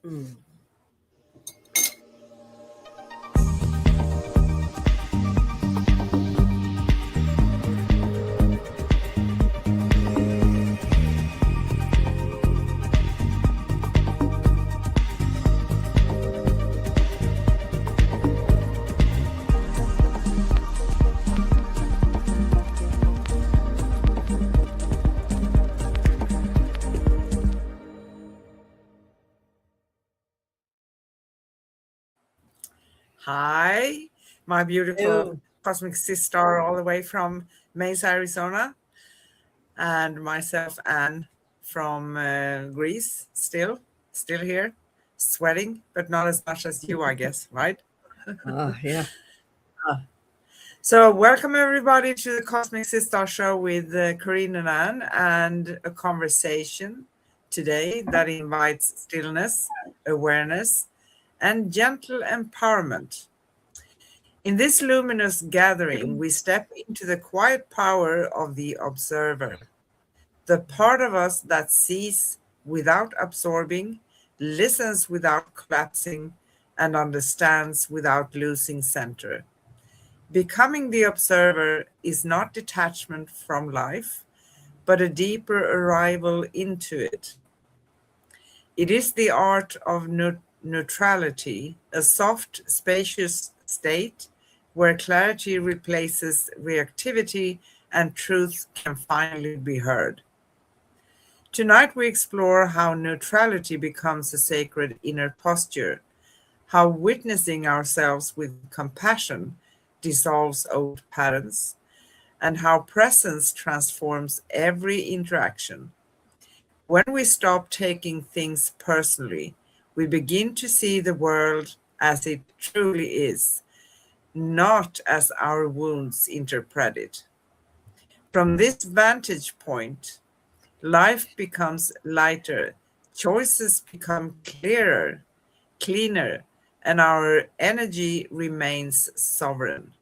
Mm. Hi, my beautiful Hello. cosmic Sis-Star all the way from Mesa, Arizona, and myself, Anne, from Greece, still here, sweating, but not as much as you, I guess, right? Yeah. So welcome everybody to the Cosmic Sis-Star show with Corinne and Anne, and a conversation today that invites stillness, awareness, and gentle empowerment. In this luminous gathering, we step into the quiet power of the observer, the part of us that sees without absorbing, listens without collapsing, and understands without losing center. Becoming the observer is not detachment from life, but a deeper arrival into it. It is the art of neutrality, a soft, spacious state where clarity replaces reactivity and truth can finally be heard. Tonight we explore how neutrality becomes a sacred inner posture, how witnessing ourselves with compassion dissolves old patterns, and how presence transforms every interaction. When we stop taking things personally, we begin to see the world as it truly is, not as our wounds interpret it. From this vantage point, life becomes lighter, choices become clearer, cleaner, and our energy remains sovereign.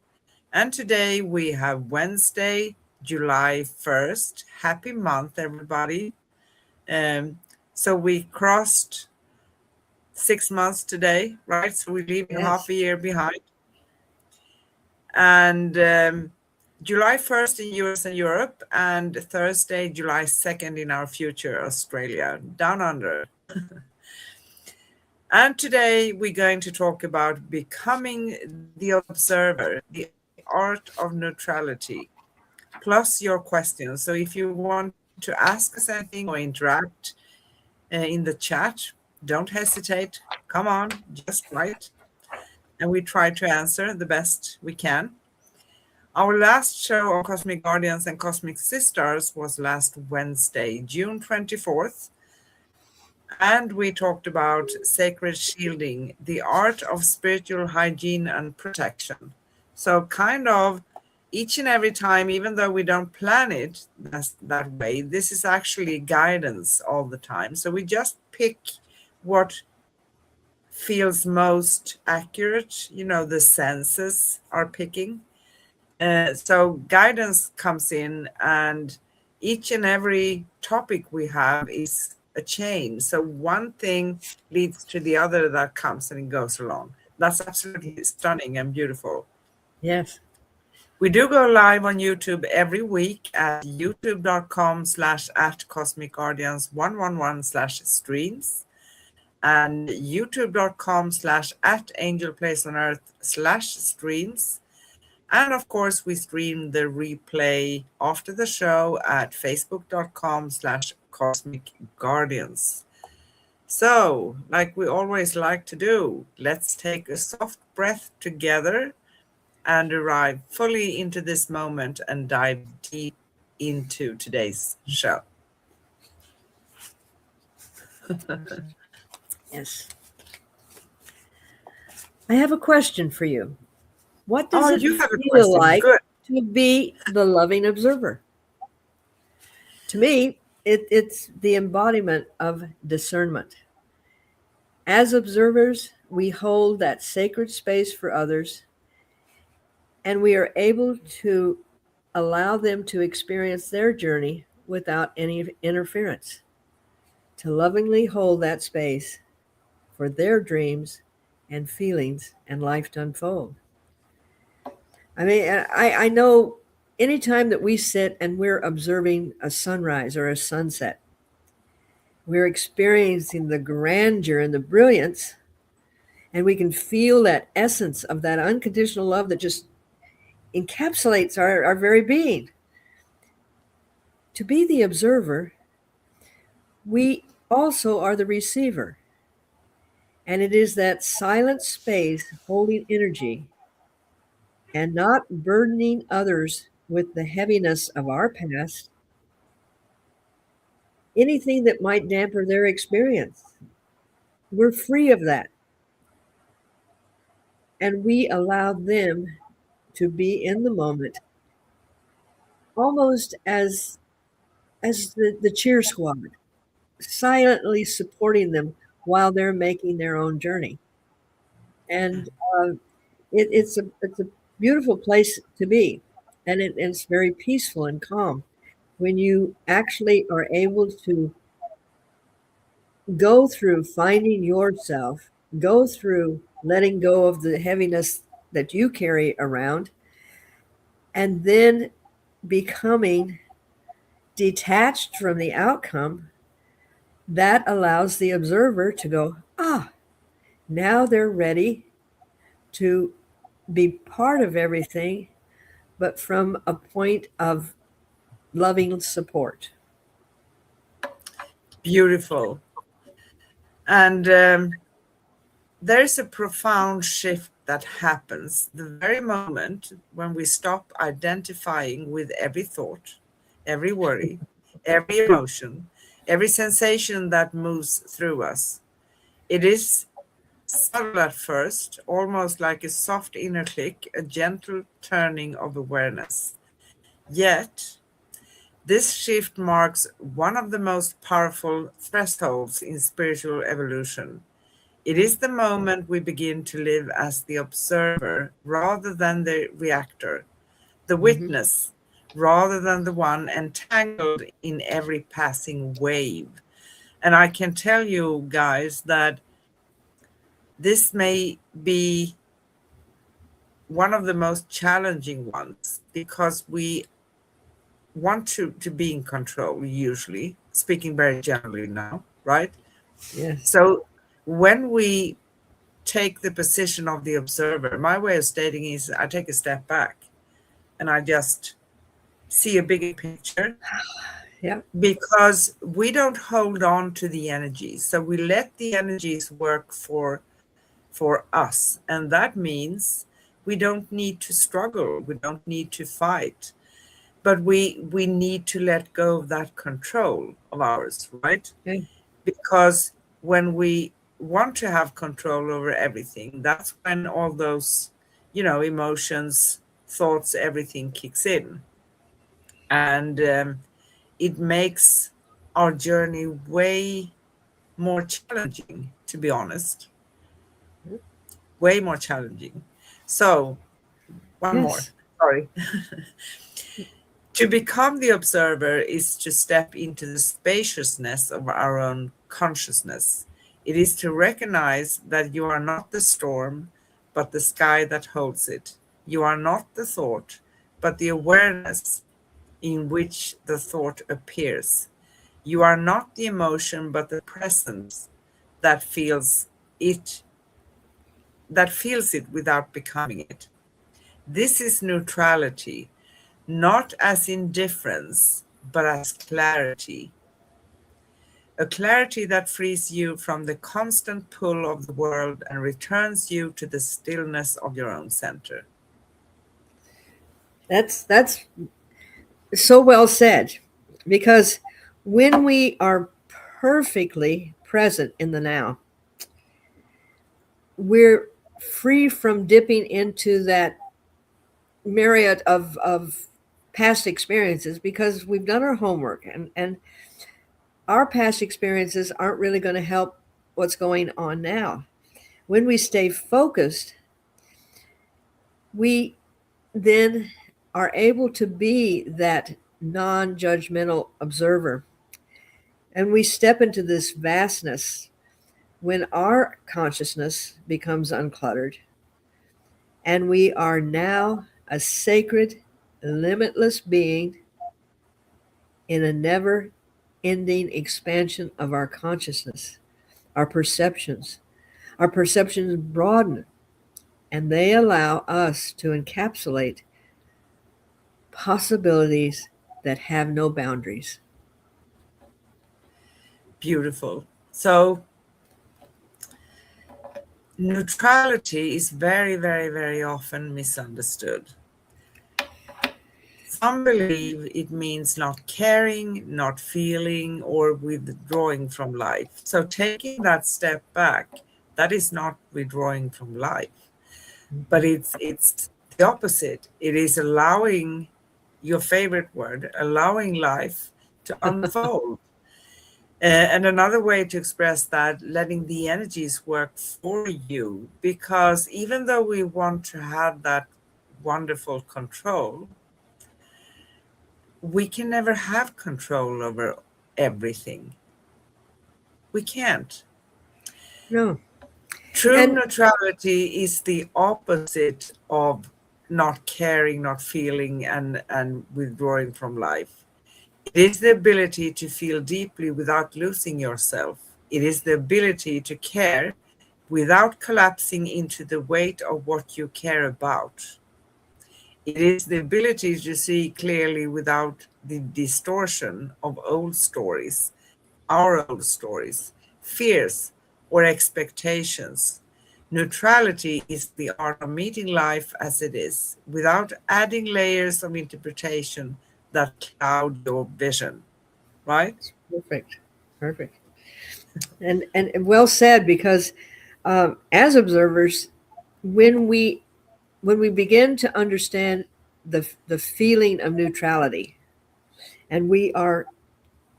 And today we have Wednesday, July 1st. Happy month, everybody. So we crossed 6 months today, right? So we're leaving half Yes. a year behind. And July 1st in US and Europe, and Thursday, July 2nd in our future, Australia, down under. And today we're going to talk about becoming the observer, the art of neutrality, plus your questions. So if you want to ask us anything or interact in the chat, don't hesitate. Come on, just write. And we try to answer the best we can. Our last show on Cosmic Guardians and Cosmic Sis-Stars was last Wednesday, June 24th. And we talked about sacred shielding, the art of spiritual hygiene and protection. So kind of each and every time, even though we don't plan it that way, this is actually guidance all the time. So we just pick what feels most accurate, the senses are picking. So guidance comes in, and each and every topic we have is a chain. So one thing leads to the other that comes and it goes along. That's absolutely stunning and beautiful. Yes. We do go live on YouTube every week at youtube.com/@cosmicguardians111/streams and youtube.com/@angelplaceonearth/streams. And of course, we stream the replay after the show at facebook.com/cosmicguardians. So, like we always like to do, let's take a soft breath together and arrive fully into this moment and dive deep into today's show. Yes. I have a question for you. What does it You have a feel question. like Good. to be the loving observer? To me, it's the embodiment of discernment. As observers, we hold that sacred space for others, and we are able to allow them to experience their journey without any interference. To lovingly hold that space for their dreams and feelings and life to unfold. I mean, I know anytime that we sit and we're observing a sunrise or a sunset, we're experiencing the grandeur and the brilliance, and we can feel that essence of that unconditional love that just encapsulates our very being. To be the observer, we also are the receiver. And it is that silent space holding energy and not burdening others with the heaviness of our past, anything that might damper their experience. We're free of that. And we allow them to be in the moment, almost as the cheer squad, silently supporting them while they're making their own journey. And it's a beautiful place to be, and it's very peaceful and calm when you actually are able to go through finding yourself, go through letting go of the heaviness that you carry around, and then becoming detached from the outcome. That allows the observer to go, ah, now they're ready to be part of everything, but from a point of loving support. Beautiful. And there's a profound shift that happens the very moment when we stop identifying with every thought, every worry, every emotion, every sensation that moves through us. It is subtle at first, almost like a soft inner click, a gentle turning of awareness. Yet, this shift marks one of the most powerful thresholds in spiritual evolution. It is the moment we begin to live as the observer rather than the reactor, the Mhm. witness rather than the one entangled in every passing wave. And I can tell you guys that this may be one of the most challenging ones because we want to be in control, usually, speaking very generally now, right? Yes. So when we take the position of the observer, my way of stating is I take a step back and I just see a bigger picture Yeah. because we don't hold on to the energies. So we let the energies work for us. And that means we don't need to struggle. We don't need to fight. But we need to let go of that control of ours, right? Okay. Because when we want to have control over everything, that's when all those, emotions, thoughts, everything kicks in. And it makes our journey way more challenging, to be honest, way more challenging. So, one more, Yes. sorry. To become the observer is to step into the spaciousness of our own consciousness. It is to recognize that you are not the storm, but the sky that holds it. You are not the thought, but the awareness in which the thought appears. You are not the emotion, but the presence that feels it without becoming it. This is neutrality, not as indifference, but as clarity. A clarity that frees you from the constant pull of the world and returns you to the stillness of your own center. That's so well said, because when we are perfectly present in the now, we're free from dipping into that myriad of past experiences because we've done our homework, and our past experiences aren't really going to help what's going on now. When we stay focused, we then are able to be that non judgmental observer. And we step into this vastness when our consciousness becomes uncluttered and we are now a sacred, limitless being in a never ending expansion of our consciousness, our perceptions. Our perceptions broaden and they allow us to encapsulate possibilities that have no boundaries. Beautiful. So neutrality is very, very, very often misunderstood. Some believe it means not caring, not feeling, or withdrawing from life. So taking that step back, that is not withdrawing from life, but it's the opposite. It is allowing, your favorite word, allowing life to unfold. And another way to express that, letting the energies work for you, because even though we want to have that wonderful control, we can never have control over everything. We can't. No. True And neutrality is the opposite of not caring, not feeling, and withdrawing from life. It is the ability to feel deeply without losing yourself. It is the ability to care without collapsing into the weight of what you care about. It is the ability to see clearly without the distortion of old stories, our old stories, fears, or expectations. Neutrality is the art of meeting life as it is, without adding layers of interpretation that cloud your vision, right? perfect. Perfect. And well said, because as observers, when we begin to understand the feeling of neutrality, and we are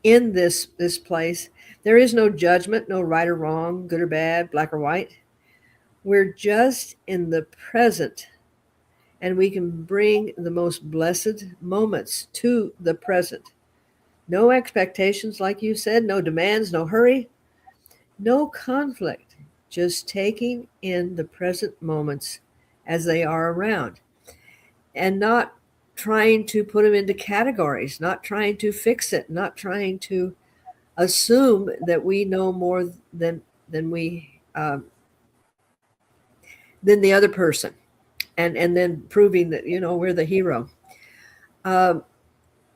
in this place, there is no judgment, no right or wrong, good or bad, black or white. We're just in the present, and we can bring the most blessed moments to the present. No expectations, like you said, no demands, no hurry, no conflict, just taking in the present moments as they are around, and not trying to put them into categories, not trying to fix it, not trying to assume that we know more than we than the other person, and then proving that we're the hero. Um,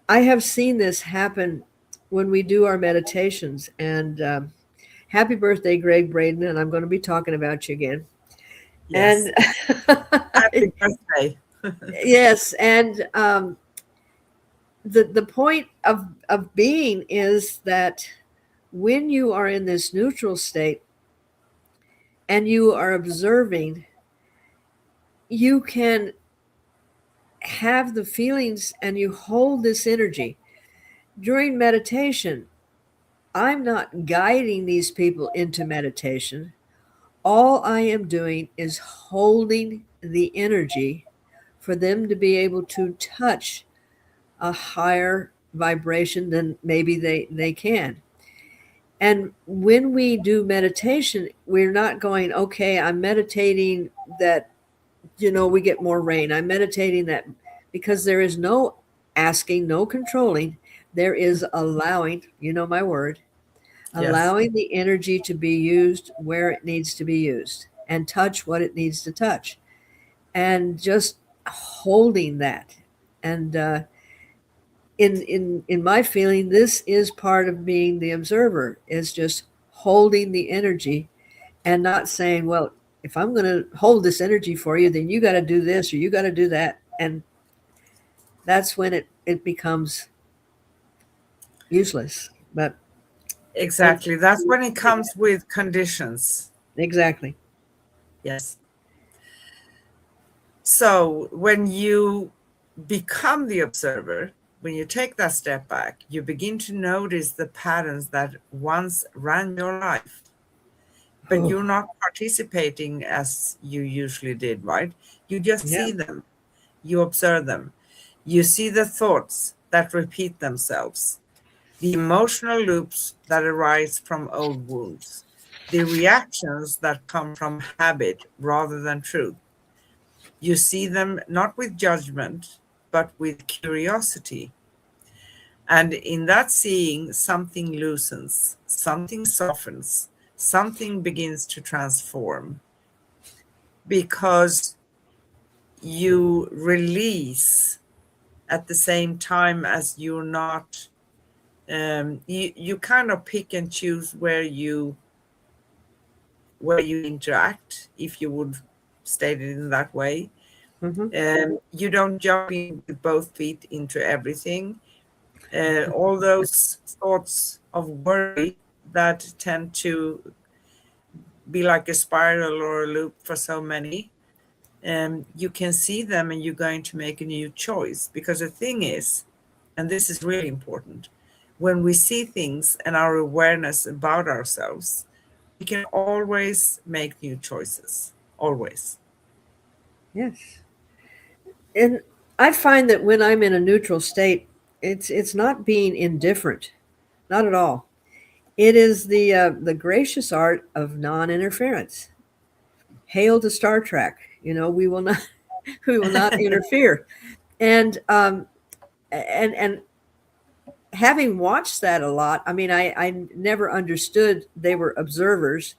I have seen this happen when we do our meditations, and happy birthday, Greg Braden, and I'm going to be talking about you again. Yes. And Happy birthday. yes, and the point of being is that when you are in this neutral state and you are observing, you can have the feelings and you hold this energy. During meditation, I'm not guiding these people into meditation. All I am doing is holding the energy for them to be able to touch a higher vibration than maybe they can. And when we do meditation, we're not going, okay, I'm meditating that, we get more rain. I'm meditating that, because there is no asking, no controlling. There is allowing, my word, Yes. allowing the energy to be used where it needs to be used and touch what it needs to touch, and just holding that. And in my feeling, this is part of being the observer, is just holding the energy and not saying, well, if I'm going to hold this energy for you, then you got to do this or you got to do that. And that's when it becomes useless. But and Exactly. That's when it comes with conditions. exactly. Yes. So when you become the observer, when you take that step back, you begin to notice the patterns that once ran your life, but Oh, you're not participating as you usually did, right? You just yeah. see them, you observe them, you see the thoughts that repeat themselves, the emotional loops that arise from old wounds. the reactions that come from habit rather than truth. You see them not with judgment, but with curiosity. And in that seeing, something loosens, something softens, something begins to transform because you release at the same time as you're not, you kind of pick and choose where you interact, if you would state it in that way. You don't jump in with both feet into everything. All those thoughts of worry that tend to be like a spiral or a loop for so many, you can see them and you're going to make a new choice. Because the thing is, and this is really important, when we see things and our awareness about ourselves, we can always make new choices. Always. Yes. And I find that when I'm in a neutral state, it's not being indifferent, not at all. It is the gracious art of non-interference. Hail to Star Trek. You know, we will not we will not interfere. And and having watched that a lot, I mean, I never understood they were observers,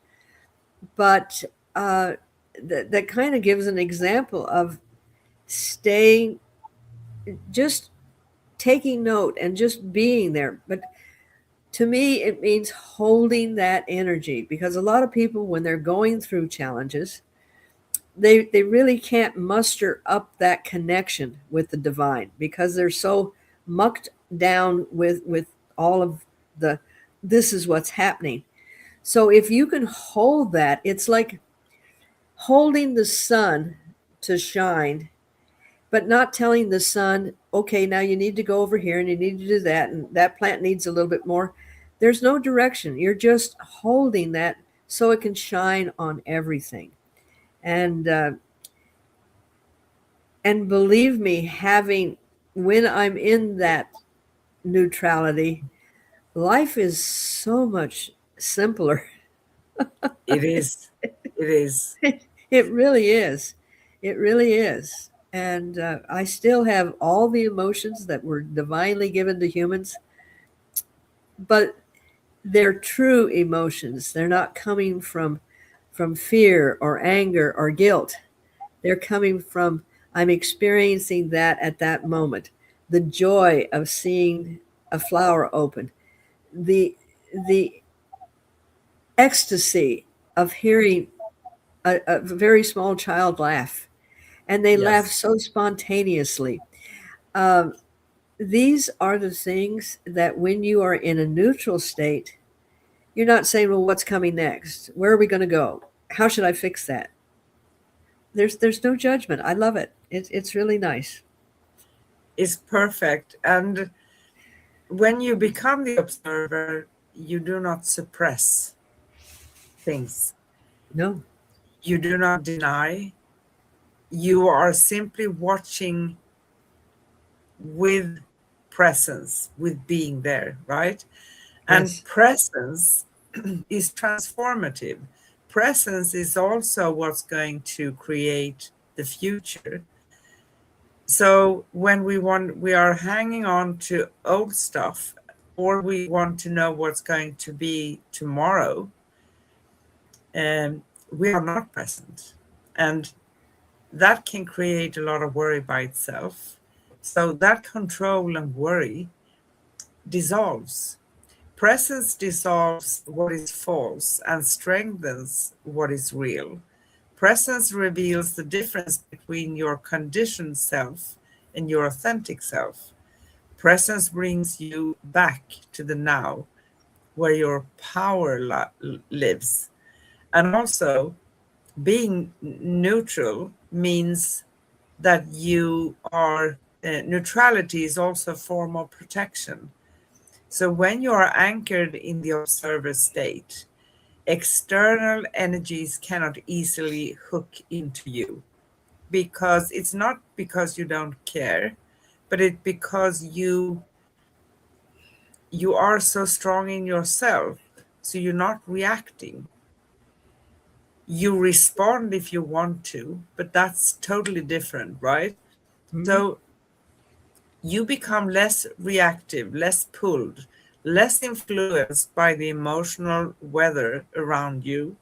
but that kind of gives an example of staying, just taking note and just being there. But to me, it means holding that energy, because a lot of people, when they're going through challenges, they really can't muster up that connection with the divine, because they're so mucked down with all of the this is what's happening. So if you can hold that, it's like holding the sun to shine, but not telling the sun, okay, now you need to go over here and you need to do that, and that plant needs a little bit more. There's no direction. You're just holding that so it can shine on everything. And and believe me, having when I'm in that neutrality, life is so much simpler. It is. It is. It really is. It really is. And I still have all the emotions that were divinely given to humans, but they're true emotions. They're not coming from fear or anger or guilt. They're coming from, I'm experiencing that at that moment. The joy of seeing a flower open, the the ecstasy of hearing a very small child laugh, and they laugh Yes. so spontaneously. Um, these are the things that when you are in a neutral state, you're not saying, well, what's coming next? Where are we going to go? How should I fix that? There's no judgment. I love it. It's really nice. It's perfect. And when you become the observer, you do not suppress things. No. You do not deny. You are simply watching with presence, with being there, right? And Yes. presence is transformative. Presence is also what's going to create the future. So when we are hanging on to old stuff, or we want to know what's going to be tomorrow, we are not present. And that can create a lot of worry by itself. So that control and worry dissolves. Presence dissolves what is false and strengthens what is real. Presence reveals the difference between your conditioned self and your authentic self. Presence brings you back to the now, where your power lives. And also, being neutral means that you are, neutrality is also a form of protection. So when you are anchored in the observer state, external energies cannot easily hook into you, because it's not because you don't care, but it's because you are so strong in yourself, so you're not reacting. You respond if you want to, but that's totally different, right? Mhm. So you become less reactive, less pulled, less influenced by the emotional weather around you.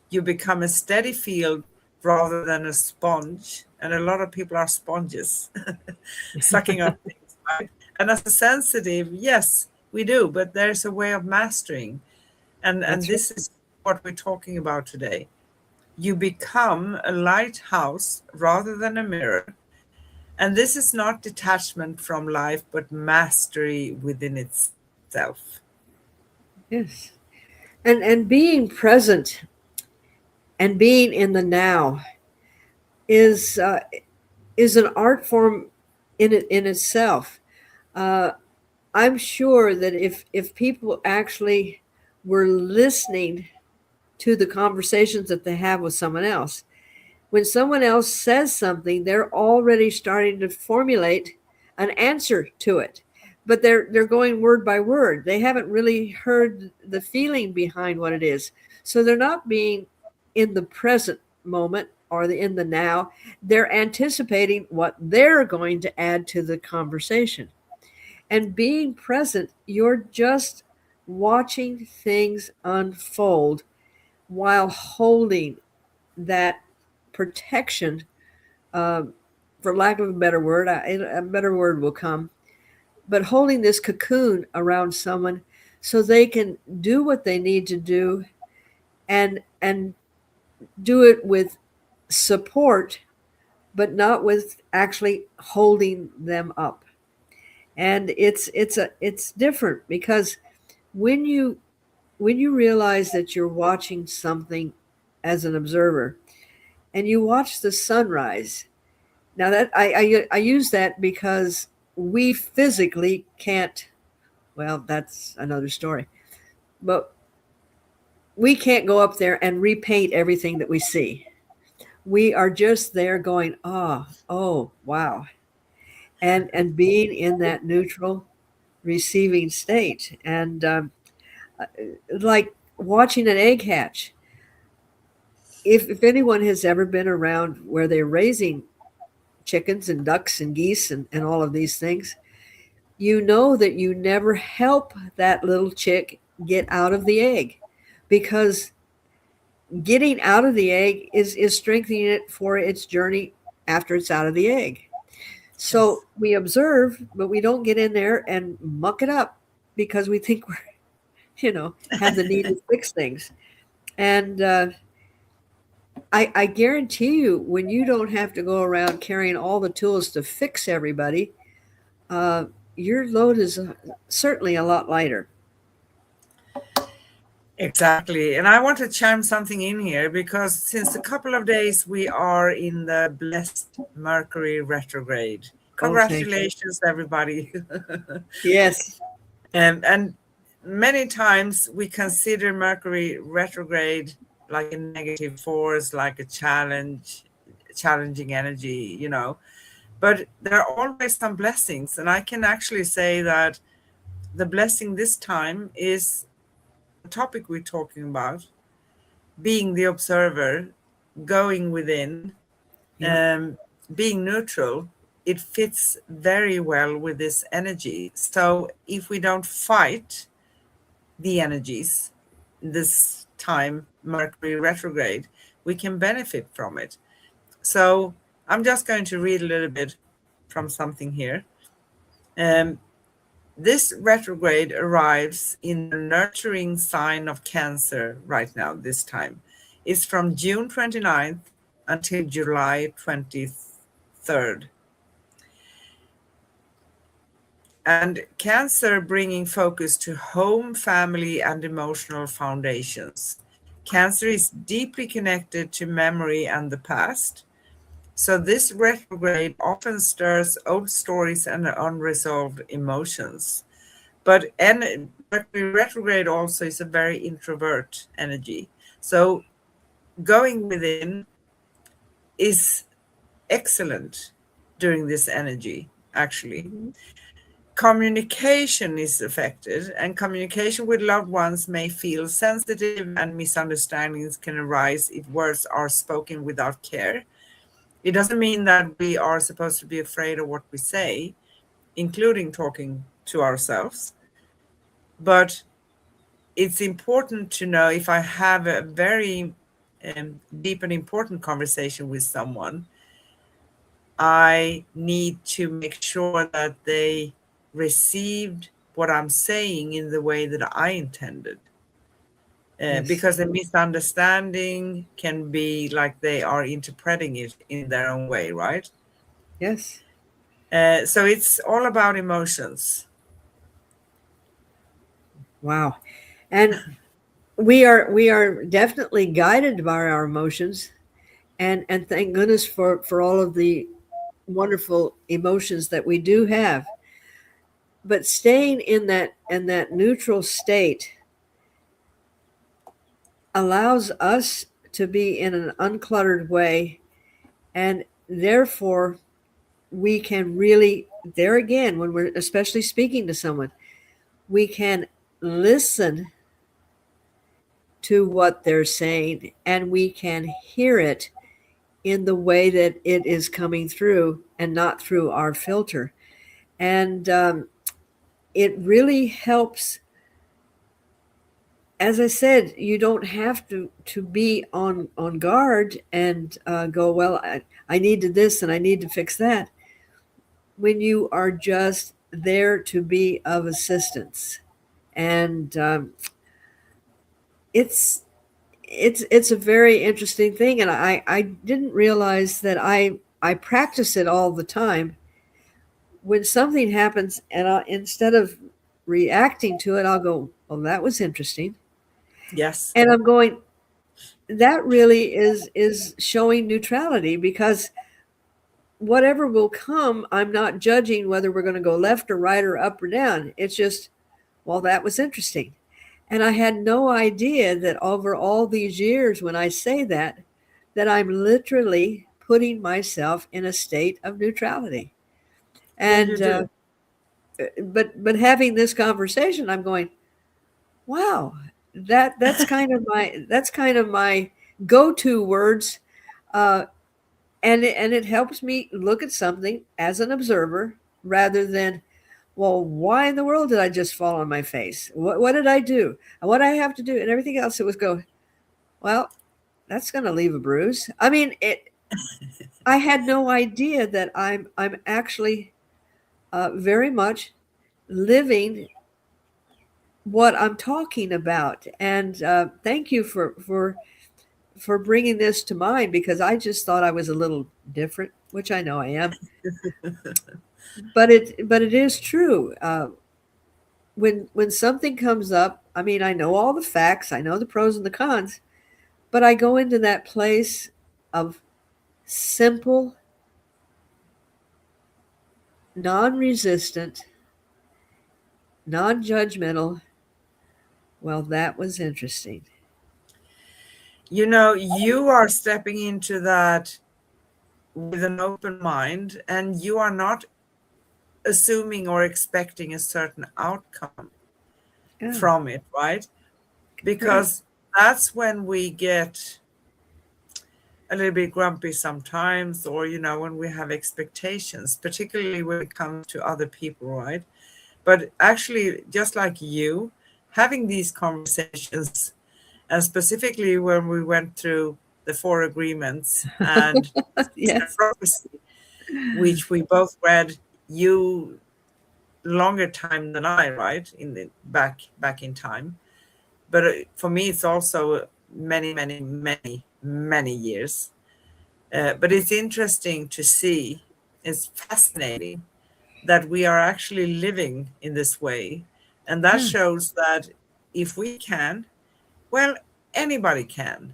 You become a steady field rather than a sponge. And a lot of people are sponges, sucking up things, right? And as a sensitive, yes, we do, but there's a way of mastering. And That's right. this is what we're talking about today. You become a lighthouse rather than a mirror. And this is not detachment from life, but mastery within itself. Yes. And being present and being in the now is is an art form in itself. Uh, I'm sure that if people actually were listening to the conversations that they have with someone else, when someone else says something, they're already starting to formulate an answer to it. But they're going word by word. They haven't really heard the feeling behind what it is. So they're not being in the present moment or in the now. They're anticipating what they're going to add to the conversation. And being present, you're just watching things unfold while holding that protection, um, for lack of a better word, a better word will come, but holding this cocoon around someone so they can do what they need to do and do it with support, but not with actually holding them up. And it's different because when you when you realize that you're watching something as an observer and you watch the sunrise. Now that I use that because we physically can't. Well, that's another story. But we can't go up there and repaint everything that we see. We are just there going, oh, wow, and being in that neutral, receiving state, and like watching an egg hatch. If anyone has ever been around where they're raising chickens and ducks and geese and all of these things, you know that you never help that little chick get out of the egg, because getting out of the egg is strengthening it for its journey after it's out of the egg. So Yes. we observe, but we don't get in there and muck it up because we think we're, have the need to fix things. And I guarantee you, when you don't have to go around carrying all the tools to fix everybody, uh, your load is certainly a lot lighter. Exactly. And I want to chime something in here because since a couple of days we are in the blessed Mercury retrograde. Oh, thank you. Congratulations, everybody. Yes. And many times we consider Mercury retrograde like a negative force, like a challenging energy, But there are always some blessings. And I can actually say that the blessing this time is the topic we're talking about, being the observer, going within, Yeah. being neutral. It fits very well with this energy. So if we don't fight the energies this time, Mercury retrograde, we can benefit from it. So I'm just going to read a little bit from something here. Um, this retrograde arrives in the nurturing sign of Cancer right now, this time. It's from June 29th until July 23rd. And Cancer bringing focus to home, family, and emotional foundations. Cancer is deeply connected to memory and the past. So this retrograde often stirs old stories and unresolved emotions. But Mercury retrograde also is a very introvert energy. So going within is excellent during this energy, actually. Mhm. communication is affected, and communication with loved ones may feel sensitive, and misunderstandings can arise if words are spoken without care. It doesn't mean that we are supposed to be afraid of what we say, including talking to ourselves. But it's important to know, if I have a very deep and important conversation with someone, I need to make sure that they received what I'm saying in the way that I intended. Yes. Because a misunderstanding can be like they are interpreting it in their own way, right? Yes. So it's all about emotions. Wow. And we are definitely guided by our emotions, and thank goodness for all of the wonderful emotions that we do have. But staying in that neutral state allows us to be in an uncluttered way, and therefore we can really, there again, when we're especially speaking to someone, we can listen to what they're saying, and we can hear it in the way that it is coming through and not through our filter. And it really helps. As I said, you don't have to be on guard and go, well, I need to this and I need to fix that. When you are just there to be of assistance, and it's it's a very interesting thing, and I didn't realize that I practice it all the time. When something happens, and instead of reacting to it, I'll go, well, that was interesting, Yes, and I'm going, that really is showing neutrality, because whatever will come, I'm not judging whether we're going to go left or right or up or down. It's just, well, that was interesting. And I had no idea that over all these years, when I say that, that I'm literally putting myself in a state of neutrality. yeah, you And do. but having this conversation, I'm going, wow, that's kind of my go-to words, uh, and it helps me look at something as an observer rather than, well, why in the world did I just fall on my face? What did I do? And what I have to do and everything else? It was go, well, that's going to leave a bruise. I mean, I had no idea that I'm actually very much living what I'm talking about. And thank you for bringing this to mind, because I just thought I was a little different, which I know I am. But it is true. When something comes up, I mean, I know all the facts, I know the pros and the cons, but I go into that place of simple, non-resistant, non-judgmental. Well, that was interesting. You know, you are stepping into that with an open mind, and you are not assuming or expecting a certain outcome Yeah, from it, right? correct. Because that's when we get a little bit grumpy sometimes, or, when we have expectations, particularly when it comes to other people, right? But actually, just like you, having these conversations, and specifically when we went through the four agreements and the Yes. prophecy, which we both read, you longer time than I, right? In the back in time. But for me, it's also many, many, many, many years. But it's interesting to see, it's fascinating that we are actually living in this way. And that Yeah, shows that if we can, well, anybody can.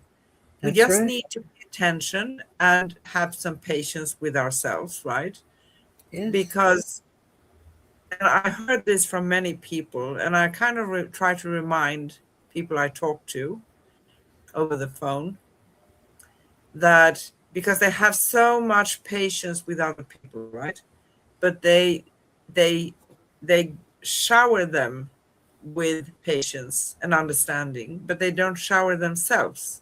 We that's just right. need to pay attention and have some patience with ourselves, right? Yes. Because, and I heard this from many people, and I kind of try to remind people I talk to over the phone that, because they have so much patience with other people, right? But they they shower them with patience and understanding, but they don't shower themselves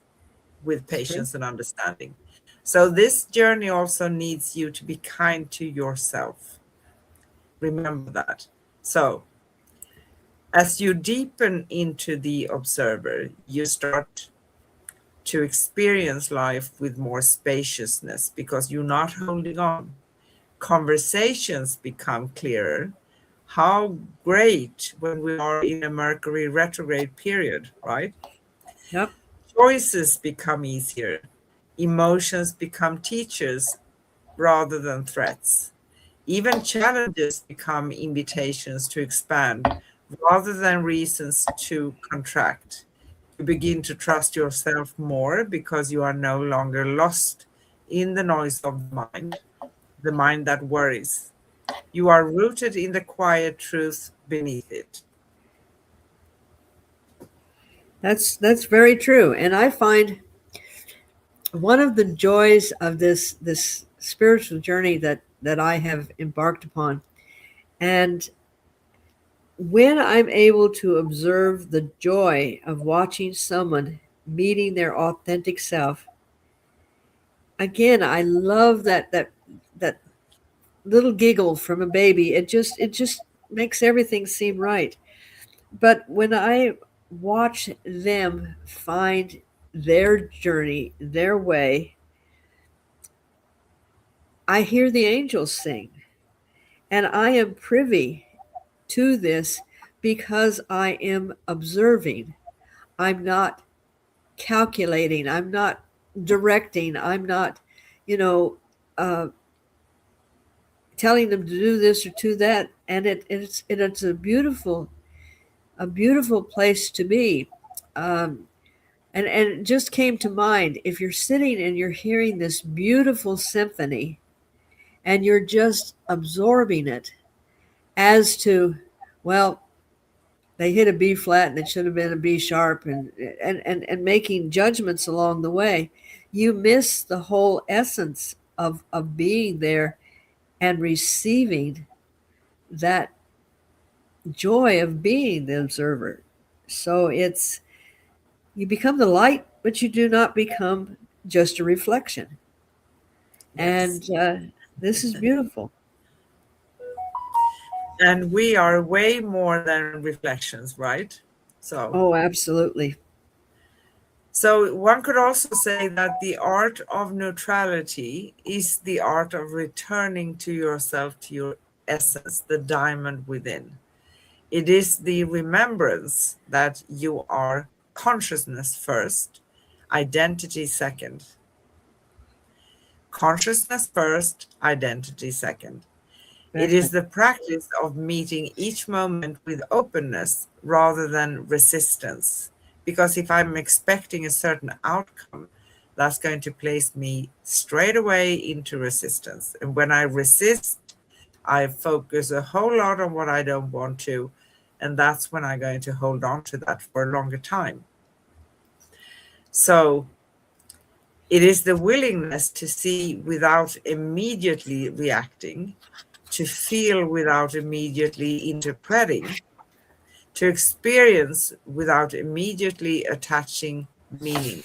with It's true. patience and understanding. So this journey also needs you to be kind to yourself. Remember that. So as you deepen into the observer, you start to experience life with more spaciousness because you're not holding on. Conversations become clearer. How great when we are in a Mercury retrograde period, right? Yep. Choices become easier. Emotions become teachers rather than threats. Even challenges become invitations to expand rather than reasons to contract. You begin to trust yourself more because you are no longer lost in the noise of the mind that worries. You are rooted in the quiet truth beneath it. That's very true. And I find one of the joys of this spiritual journey that I have embarked upon, and when I'm able to observe the joy of watching someone meeting their authentic self, again, I love that little giggle from a baby. It just makes everything seem right. But when I watch them find their journey, their way, I hear the angels sing. And I am privy to this because I am observing. I'm not calculating. I'm not directing. I'm not, you know, uh, telling them to do this or to that. And it's a beautiful place to be. Um, and it just came to mind, if you're sitting and you're hearing this beautiful symphony and you're just absorbing it as to, well, they hit a B flat and it should have been a B sharp, and making judgments along the way, you miss the whole essence of being there and receiving that joy of being the observer. So it's, you become the light, but you do not become just a reflection. Yes. And this is beautiful. And we are way more than reflections, right? So, Oh, absolutely. so one could also say that the art of neutrality is the art of returning to yourself, to your essence, the diamond within. It is the remembrance that you are consciousness first, identity second. Consciousness first, identity second. It is Exactly. the practice of meeting each moment with openness rather than resistance. Because if I'm expecting a certain outcome, that's going to place me straight away into resistance. And when I resist, I focus a whole lot on what I don't want to. And that's when I'm going to hold on to that for a longer time. So it is the willingness to see without immediately reacting, to feel without immediately interpreting, to experience without immediately attaching meaning.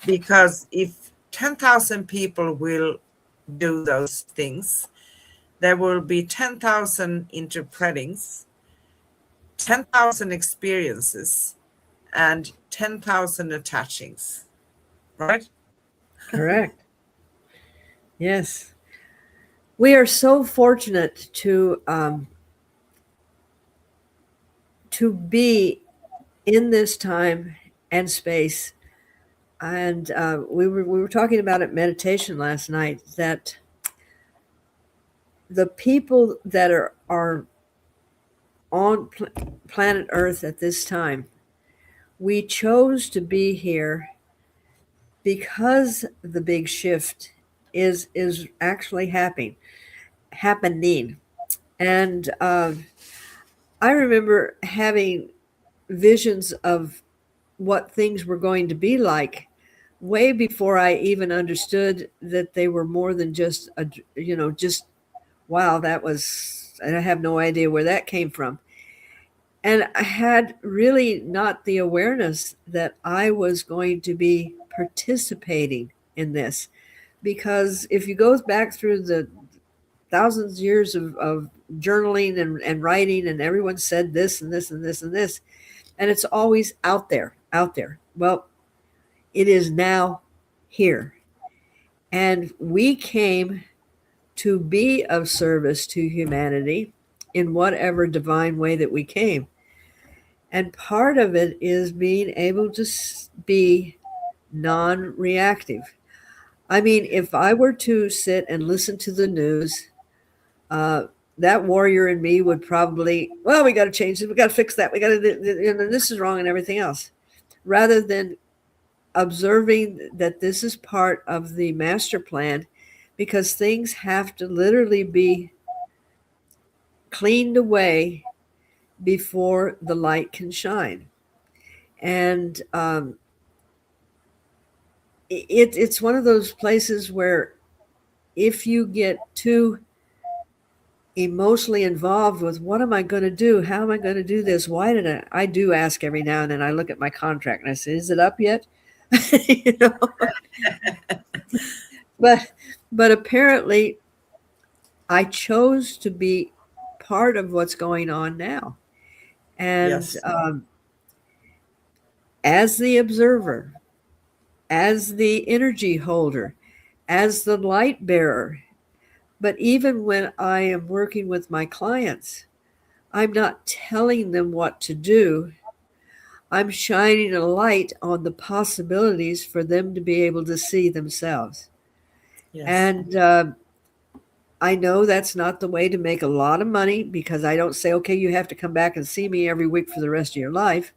Because if 10,000 people will do those things, there will be 10,000 interpretings, 10,000 experiences, and 10,000 attachings, right? Correct. Yes. We are so fortunate to be in this time and space. And we were talking about it meditation last night, that the people that are on planet Earth at this time, we chose to be here because the big shift is actually happening. And I remember having visions of what things were going to be like way before I even understood that they were more than just just wow, that was And I have no idea where that came from. And I had really not the awareness that I was going to be participating in this. Because if you go back through the thousands of years of journaling and writing, and everyone said this and this and this and this, and it's always out there, out there. Well, it is now here. And we came to be of service to humanity in whatever divine way that we came. And part of it is being able to be non reactive. I mean, if I were to sit and listen to the news, that warrior in me would probably, well, we got to change it. We got to fix that. We got to, this is wrong and everything else. Rather than observing that this is part of the master plan, because things have to literally be cleaned away before the light can shine. And it's one of those places where if you get too emotionally involved with what am I going to do? How am I going to do this? Why did I do ask every now and then. I look at my contract and I say, is it up yet? You know, but apparently I chose to be part of what's going on now. And Yes. As the observer, as the energy holder, as the light bearer, but even when I am working with my clients, I'm not telling them what to do. I'm shining a light on the possibilities for them to be able to see themselves. Yes. And I know that's not the way to make a lot of money, because I don't say, okay, you have to come back and see me every week for the rest of your life.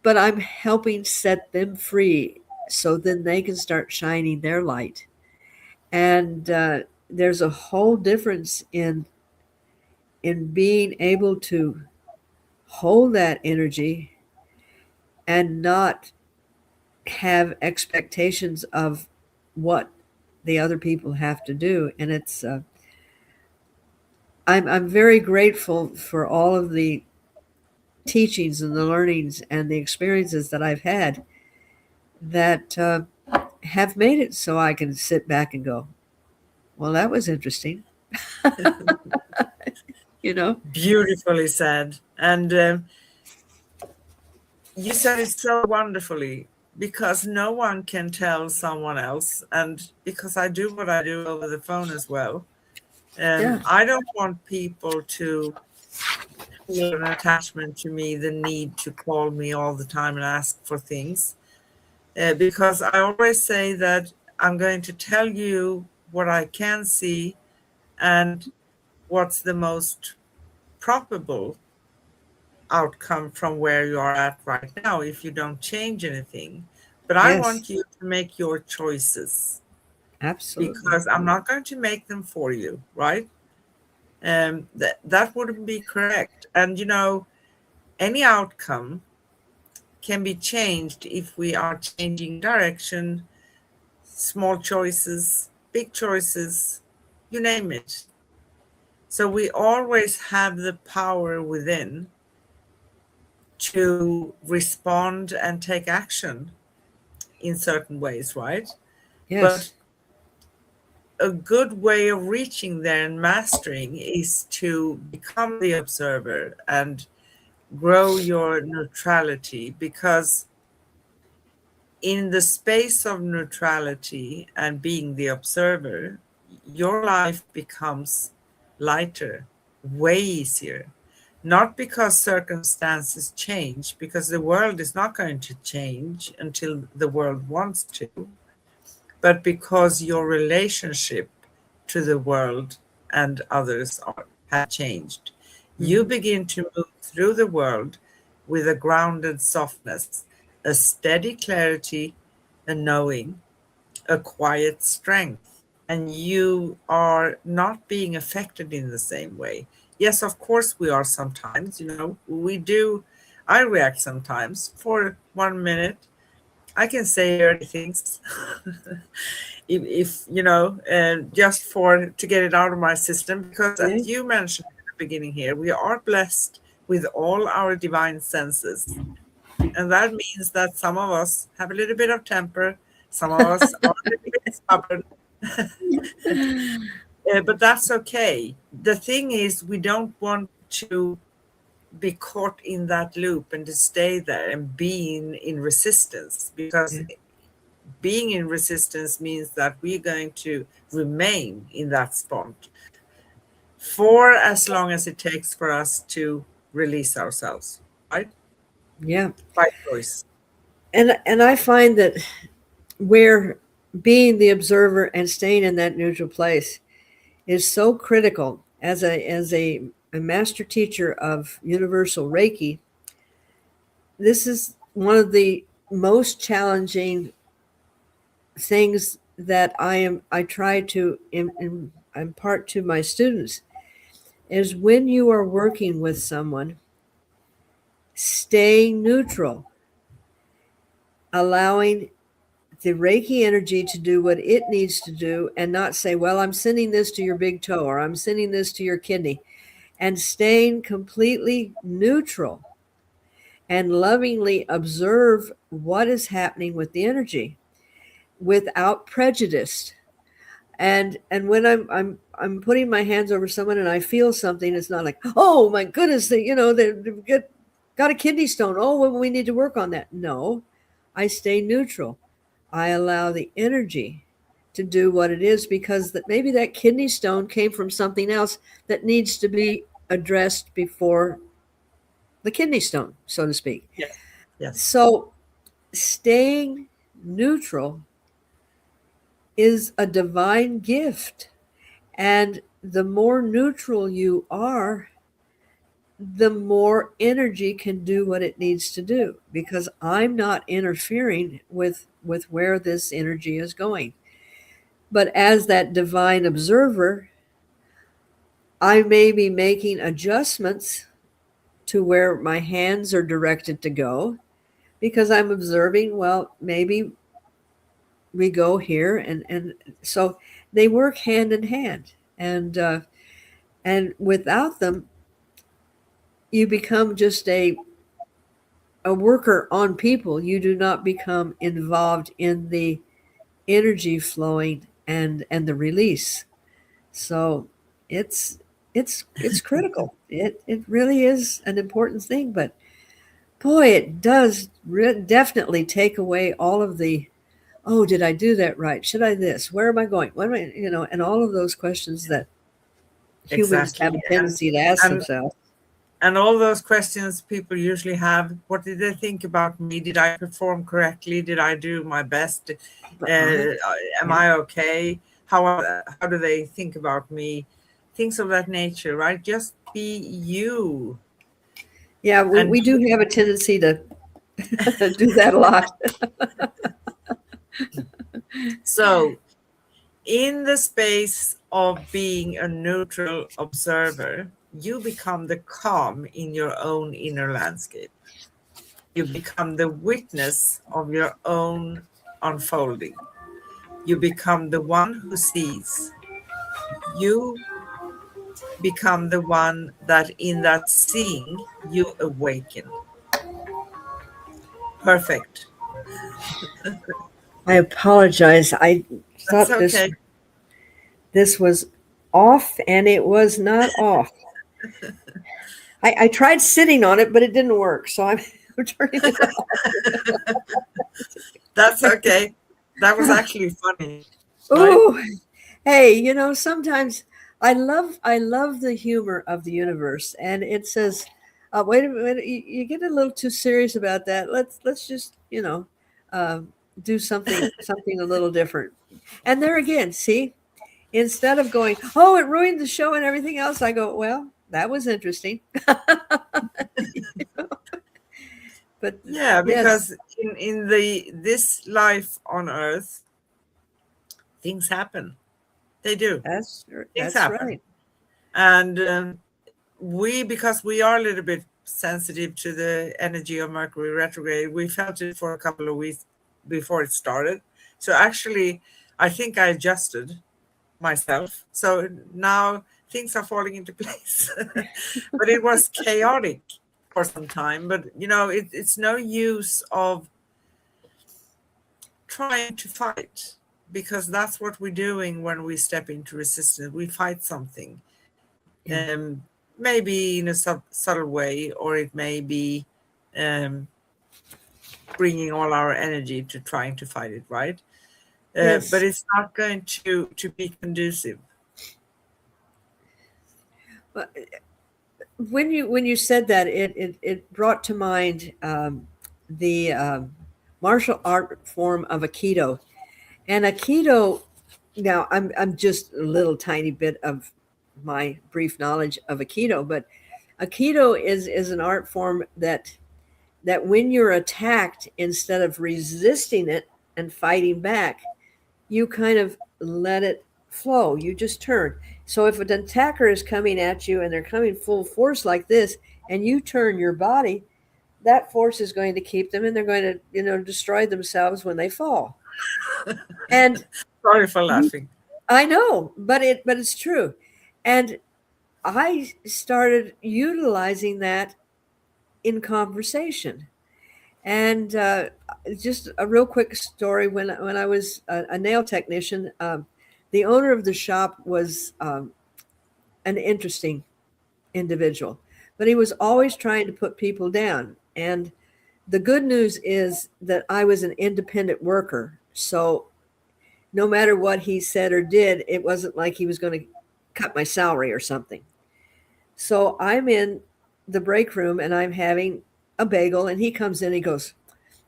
But I'm helping set them free so then they can start shining their light. And there's a whole difference in being able to hold that energy and not have expectations of what the other people have to do. And it's I'm very grateful for all of the teachings and the learnings and the experiences that I've had that have made it so I can sit back and go, well, that was interesting. You know? Beautifully said. And you said it so wonderfully, because no one can tell someone else. And because I do what I do over the phone as well, Yeah. I don't want people to feel an attachment to me, the need to call me all the time and ask for things. Because I always say that I'm going to tell you what I can see and what's the most probable outcome from where you are at right now if you don't change anything. But I Yes. want you to make your choices, Absolutely. because I'm not going to make them for you, right? That wouldn't be correct. And you know, any outcome can be changed if we are changing direction, small choices, big choices, you name it. So we always have the power within to respond and take action in certain ways, right? Yes. But a good way of reaching there and mastering is to become the observer and grow your neutrality, because in the space of neutrality and being the observer, your life becomes lighter, way easier. Not because circumstances change, because the world is not going to change until the world wants to, but because your relationship to the world and others have changed. You begin to move through the world with a grounded softness, a steady clarity, a knowing, a quiet strength, and you are not being affected in the same way. Yes, of course we are sometimes, you know, we do. I react sometimes for 1 minute, I can say dirty things. If just for to get it out of my system, because Yeah. as you mentioned at the beginning here, we are blessed with all our divine senses, and that means that some of us have a little bit of temper, some of us are a little bit stubborn, but that's okay. The thing is, we don't want to be caught in that loop and to stay there and being in resistance, because Yeah. being in resistance means that we're going to remain in that spot for as long as it takes for us to release ourselves, right? Yeah. By choice. And I find that where being the observer and staying in that neutral place is so critical as a master teacher of universal Reiki. This is one of the most challenging things that I try to impart to my students is when you are working with someone, stay neutral, allowing the Reiki energy to do what it needs to do and not say, well, I'm sending this to your big toe or I'm sending this to your kidney, and staying completely neutral and lovingly observe what is happening with the energy without prejudice. And when I'm putting my hands over someone and I feel something, it's not like, oh my goodness, they've got a kidney stone. Oh, well, we need to work on that. No, I stay neutral. I allow the energy to do what it is, because that maybe that kidney stone came from something else that needs to be addressed before the kidney stone, so to speak. Yes. Yes. So staying neutral is a divine gift. And the more neutral you are, the more energy can do what it needs to do, because I'm not interfering with where this energy is going. But as that divine observer, I may be making adjustments to where my hands are directed to go, because I'm observing, well, maybe we go here, and so they work hand in hand. And without them, you become just a worker on people. You do not become involved in the energy flowing and the release. So it's critical. It really is an important thing. But boy, it does definitely take away all of the, oh, did I do that right? Should I this? Where am I going? What am I, and all of those questions that humans have Exactly. a tendency to ask And themselves. and all those questions people usually have: what did they think about me? Did I perform correctly? Did I do my best? Uh-huh. Am Yeah. I okay? How do they think about me? Things of that nature, right? Just be you. Yeah, And we do have a tendency to do that a lot. so, in the space of being a neutral observer, you become the calm in your own inner landscape. You become the witness of your own unfolding. You become the one who sees. You become the one that in that seeing you awaken. Perfect. I apologize. I That's thought okay. this was off, and it was not off. I tried sitting on it, but it didn't work. So I'm, I'm turning it That's okay. That was actually funny, right? Oh, hey, sometimes I love the humor of the universe, and it says, "Wait a minute, you get a little too serious about that. Let's just uh, do something a little different." And there again, see, instead of going, "Oh, it ruined the show and everything else," I go, "Well, that was interesting." But Yeah, yes, because in the this life on earth, things happen. They do. Things that's happen. right. And we, because we are a little bit sensitive to the energy of Mercury retrograde, we felt it for a couple of before it started. So actually, I think I adjusted myself. So now things are falling into place. But it was chaotic for some time. But it's no use of trying to fight, because that's what we're doing when we step into resistance. We fight something, maybe in a subtle way, or it may be bringing all our energy to trying to fight it, right? Yes. But it's not going to be conducive. But when you said that, it brought to mind the martial art form of Aikido. And Aikido, now I'm just a little tiny bit of my brief knowledge of Aikido, but Aikido is an art form that when you're attacked, instead of resisting it and fighting back, you kind of let it flow. You just turn. So if an attacker is coming at you and they're coming full force like this, and you turn your body, that force is going to keep them, and they're going to, destroy themselves when they fall. And Sorry for laughing. I know, but it's true. And I started utilizing that in conversation. And just a real quick story: when I was a nail technician, the owner of the shop was an interesting individual, but he was always trying to put people down. And the good news is that I was an independent worker, so no matter what he said or did, it wasn't like he was going to cut my salary or something. So I'm in the break room and I'm having a bagel, and he comes in and he goes,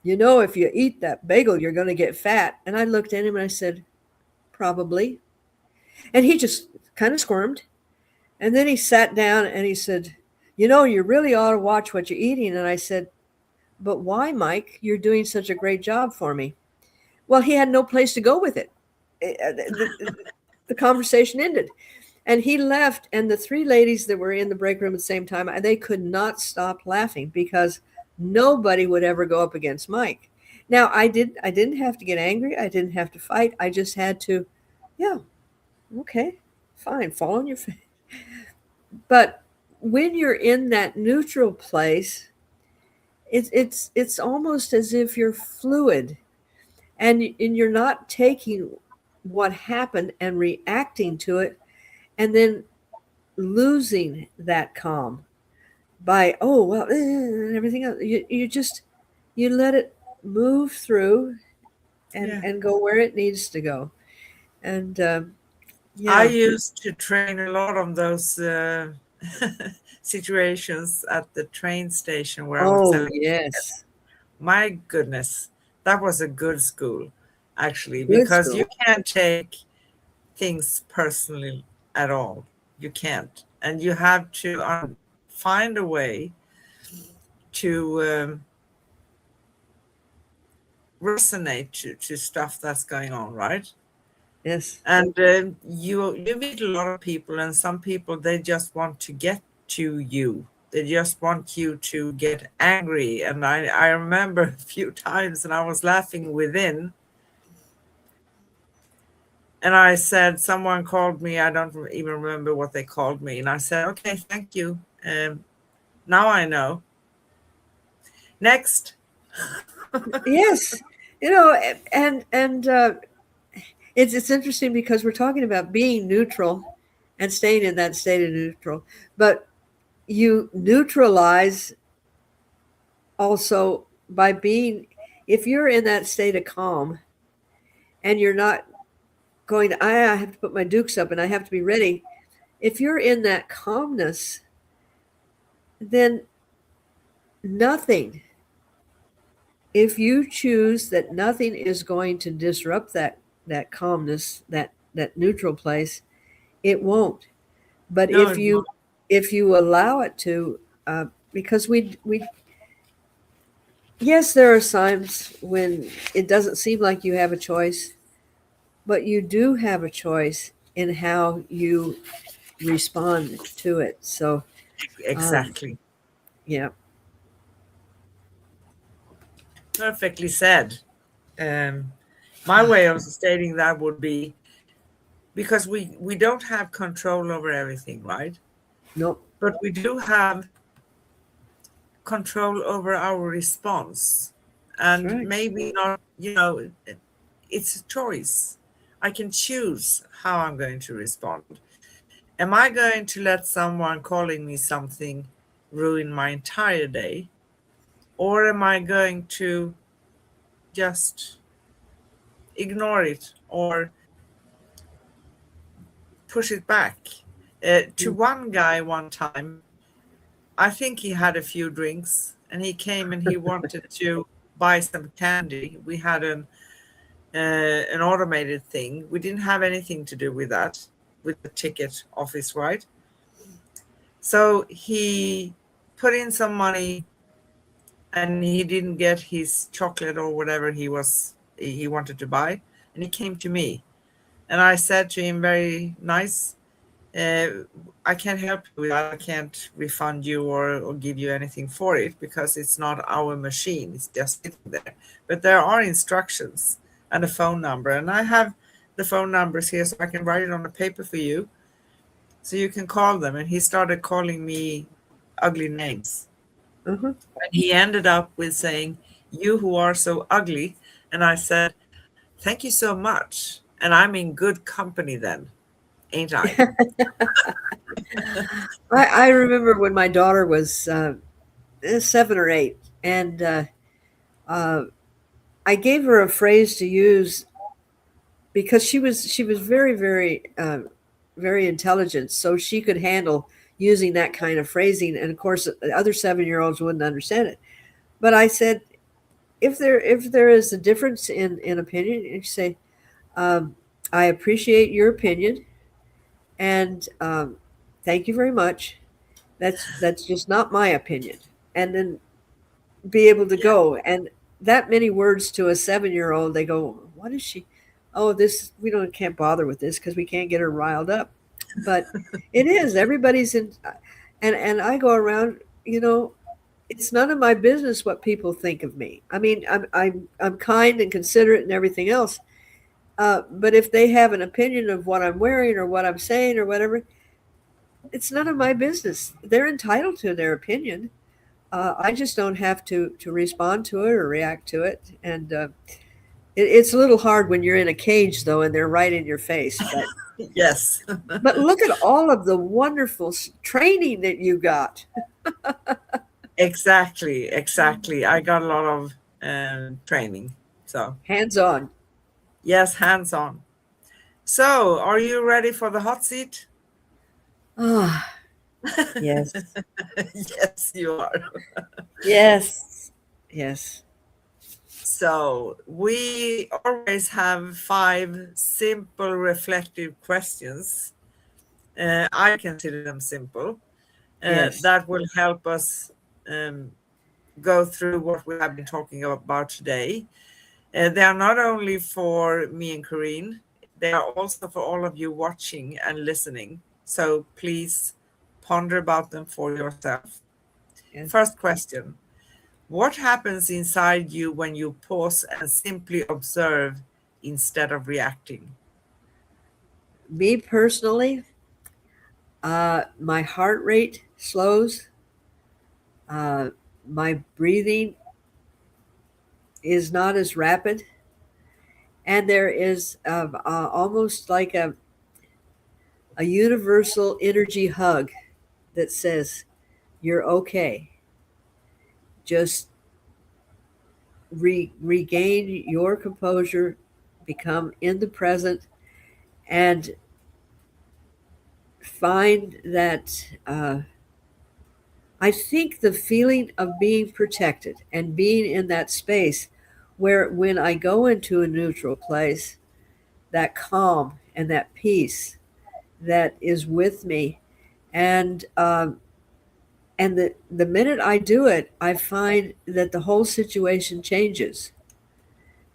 if you eat that bagel, you're going to get fat. And I looked at him and I said, probably. And he just kind of squirmed. And then he sat down and he said, you really ought to watch what you're eating. And I said, but why, Mike? You're doing such a great job for me. Well, he had no place to go with it. The conversation ended. And he left, and the three ladies that were in the break room at the same time, they could not stop laughing, because nobody would ever go up against Mike. Now, I didn't have to get angry. I didn't have to fight. I just had to, okay, fine, fall on your face. But when you're in that neutral place, it's almost as if you're fluid, and you're not taking what happened and reacting to it, and then losing that calm by, everything else. You let it move through and go where it needs to go. And I used to train a lot on those situations at the train station where I was selling. Yes. My goodness, that was a good school, actually, because you can't take things personally at all. You can't. And you have to find a way to resonate to stuff that's going on, right? Yes. And you meet a lot of people, and some people, they just want to get to you. They just want you to get angry. And I remember a few times, and I was laughing within. And I said, someone called me. I don't even remember what they called me. And I said, okay, thank you. Now I know. Next. Yes. And it's interesting, because we're talking about being neutral and staying in that state of neutral, but you neutralize also by being, if you're in that state of calm and you're not going to, I have to put my dukes up and I have to be ready. If you're in that calmness, then nothing, if you choose that nothing is going to disrupt that calmness, that neutral place, it won't. But No, if you allow it to, because we yes, there are times when it doesn't seem like you have a choice, but you do have a choice in how you respond to it. So exactly. Yeah. Perfectly said. Um, my way of stating that would be because we don't have control over everything, right? Nope. But we do have control over our response. That's And right. maybe not, it's a choice. I can choose how I'm going to respond. Am I going to let someone calling me something ruin my entire day? Or am I going to just ignore it or push it back? To Mm. one guy one time, I think he had a few drinks and he came and he wanted to buy some candy. We had an automated thing. We didn't have anything to do with that, with the ticket office, right? So he put in some money and he didn't get his chocolate or whatever he wanted to buy, and he came to me. And I said to him very nice, uh, I can't help you with that. I can't refund you or give you anything for it because it's not our machine. It's just sitting there. But there are instructions and a phone number. And I have the phone numbers here so I can write it on a paper for you so you can call them. And he started calling me ugly names. Uh-huh. And he ended up with saying, "You who are so ugly." And I said, "Thank you so much. And I'm in good company then, ain't I?" I remember when my daughter was 7 or 8, and uh, I gave her a phrase to use because she was very intelligent, so she could handle using that kind of phrasing. And of course, the other 7-year-olds wouldn't understand it. But I said, if there is a difference in opinion, you say, um, "I appreciate your opinion, and thank you very much. That's just not my opinion." And then be able to Yeah. go. And that many words to a 7-year-old, they go, "What is she? Oh, this we don't can't bother with this because we can't get her riled up." But it is everybody's in, and I go around. It's none of my business what people think of me. I mean, I'm kind and considerate and everything else. But if they have an opinion of what I'm wearing or what I'm saying or whatever, it's none of my business. They're entitled to their opinion. I just don't have to respond to it or react to it. And it's a little hard when you're in a cage, though, and they're right in your face. Yes. But look at all of the wonderful training that you got, Exactly, exactly. I got a lot of training. So, hands on. yes, hands on. So, are you ready for the hot seat? Ah, yes, Yes, you are. yes, yes, So, we always have five simple reflective questions. I consider them simple. yes. That will help us um, go through what we have been talking about today. They are not only for me and Corinne, they are also for all of you watching and listening. So please ponder about them for yourself. Yes. First question: what happens inside you when you pause and simply observe instead of reacting? Me personally, my heart rate slows. Uh, my breathing is not as rapid, and there is almost like a universal energy hug that says, "You're okay. Just regain your composure, become in the present, and find that." I think the feeling of being protected and being in that space where, when I go into a neutral place, that calm and that peace that is with me, and the minute I do it, I find that the whole situation changes.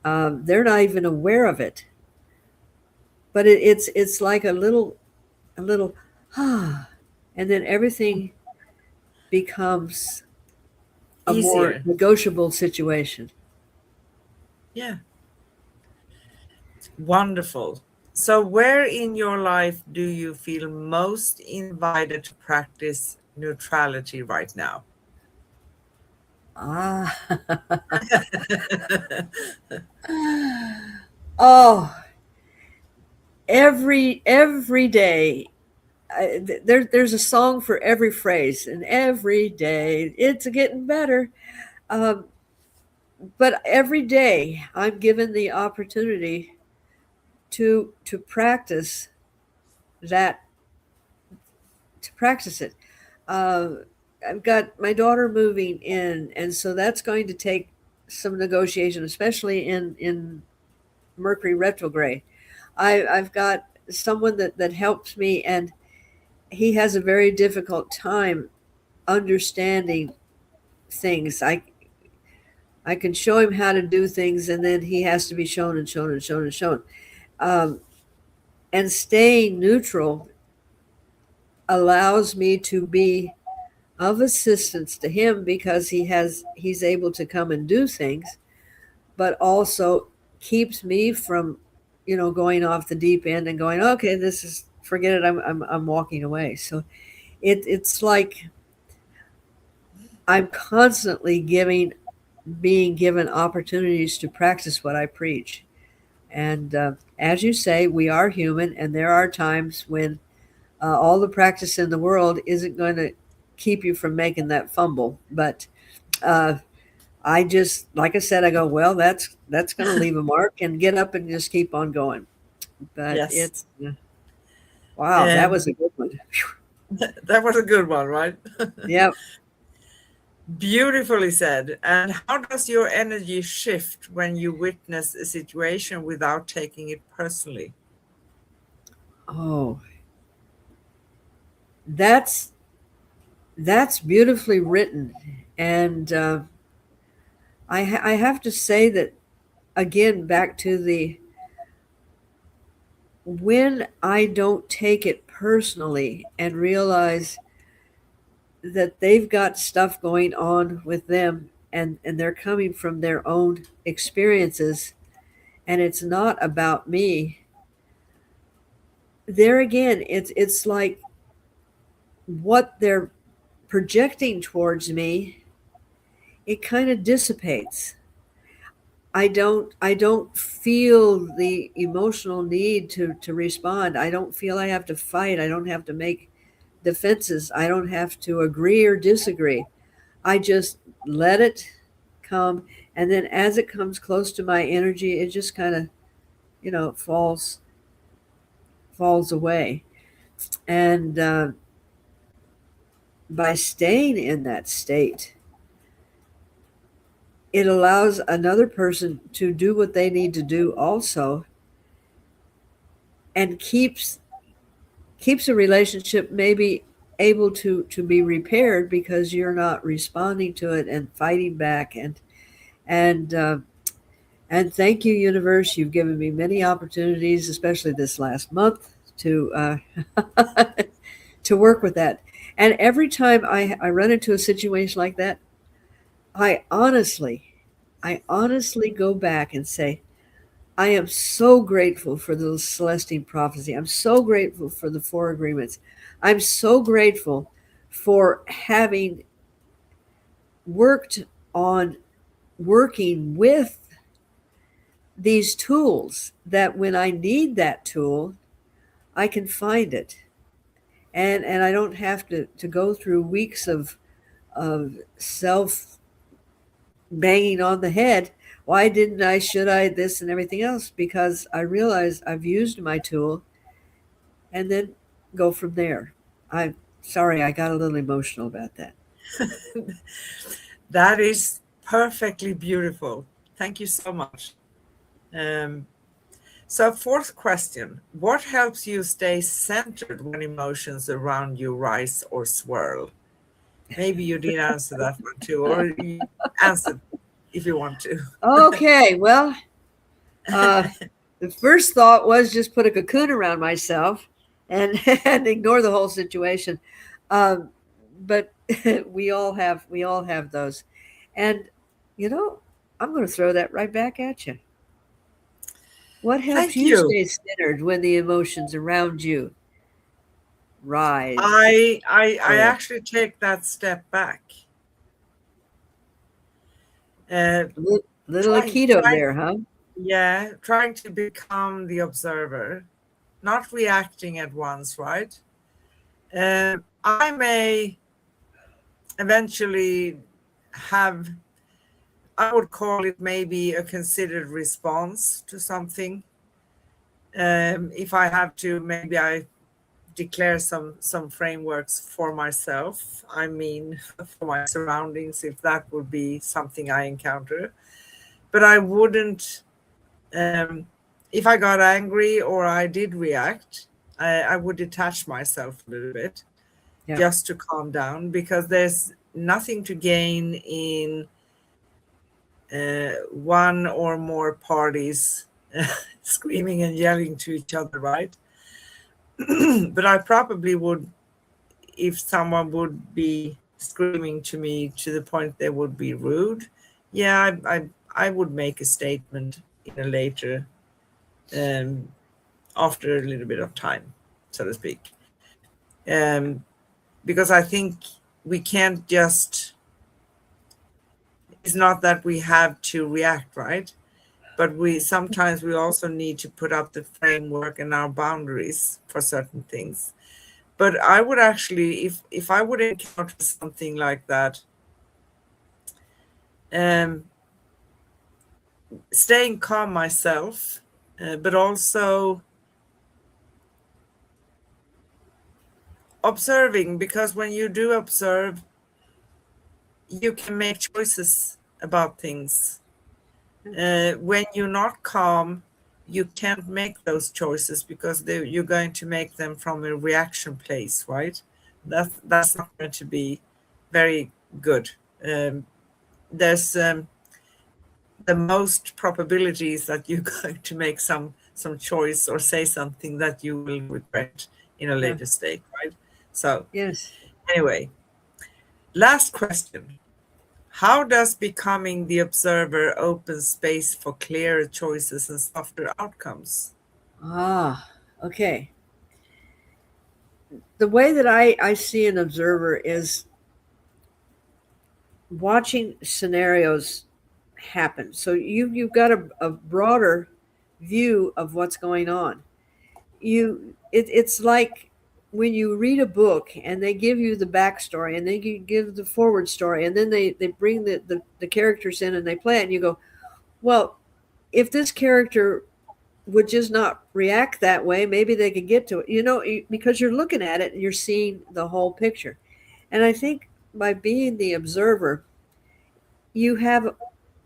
They're not even aware of it, but it's like a little and then everything becomes a more Easier. negotiable situation. Yeah. Wonderful. So, where in your life do you feel most invited to practice neutrality right now? Ah, oh, every day. There's a song for every phrase, and every day it's getting better. Um, but every day I'm given the opportunity to practice that, to practice it. Uh, I've got my daughter moving in, and so that's going to take some negotiation, especially in Mercury retrograde. I've got someone that helps me, and he has a very difficult time understanding things. I can show him how to do things, and then he has to be shown and shown and shown and shown. Um, and staying neutral allows me to be of assistance to him because he's able to come and do things, but also keeps me from, going off the deep end and going, okay, this is, forget it, I'm walking away. So it's like I'm constantly being given opportunities to practice what I preach. And as you say, we are human, and there are times when all the practice in the world isn't going to keep you from making that fumble. But uh, I just, like I said, I go, well, that's going to leave a mark, and get up and just keep on going. But Yes. it's wow, that Um, was a good one. that was a good one, right? Yeah. Beautifully said. And how does your energy shift when you witness a situation without taking it personally? Oh, that's that's beautifully written, and I have to say that again, back to the, when I don't take it personally and realize that they've got stuff going on with them, and they're coming from their own experiences, and it's not about me. There again, it's like what they're projecting towards me, it kind of dissipates. I don't feel the emotional need to respond. I don't feel I have to fight. I don't have to make defenses. I don't have to agree or disagree. I just let it come, and then as it comes close to my energy, it just kind of, falls away. And by staying in that state, it allows another person to do what they need to do also, and keeps a relationship maybe able to be repaired because you're not responding to it and fighting back. And thank you, universe. You've given me many opportunities, especially this last month, to to work with that. And every time I run into a situation like that, I honestly, I honestly go back and say, I am so grateful for the Celestine prophecy. I'm so grateful for the four agreements. I'm so grateful for having worked on working with these tools, that when I need that tool, I can find it. And I don't have to go through weeks of self banging on the head. Why didn't I? Should I? This and everything else. Because I realize I've used my tool, and then go from there. I'm sorry, I got a little emotional about that. That is perfectly beautiful. Thank you so much. Um, so, fourth question: what helps you stay centered when emotions around you rise or swirl? Maybe you did answer that one too, or you answered if you want to. Okay, well, uh, the first thought was just put a cocoon around myself and and ignore the whole situation. Um, but we all have those, and you know, I'm going to throw that right back at you. What helps Thank you you. stay centered when the emotions around you rise? I Or actually take that step back. Uh, little trying, Aikido trying, there, huh? yeah, trying to become the observer, not reacting at once, right? I may eventually have, I would call it maybe a considered response to something. If I have to, maybe I declare some frameworks for myself. I mean, for my surroundings, if that would be something I encounter. But I wouldn't, if I got angry or I did react, I would detach myself a little bit Yeah. just to calm down, because there's nothing to gain in one or more parties screaming and yelling to each other, right? But I probably would, if someone would be screaming to me to the point they would be rude, yeah, I would make a statement in a later, um, after a little bit of time, so to speak. Um, because I think we can't just, it's not that we have to react, right? But we sometimes we also need to put up the framework and our boundaries for certain things. But I would actually, if I would encounter something like that, um, staying calm myself, but also observing, because when you do observe, you can make choices about things. When you're not calm, you can't make those choices because you're going to make them from a reaction place, right? That's not going to be very good. There's the most probabilities that you're going to make some choice or say something that you will regret in a Yeah. later state, right? So Yes. anyway, last question. How does becoming the observer open space for clearer choices and softer outcomes? Ah, okay. The way that I see an observer is watching scenarios happen. So you've got a broader view of what's going on. It's like when you read a book and they give you the backstory and they give the forward story and then they bring the characters in and they play it and you go, well, if this character would just not react that way, maybe they could get to it, because you're looking at it and you're seeing the whole picture. And I think by being the observer, you have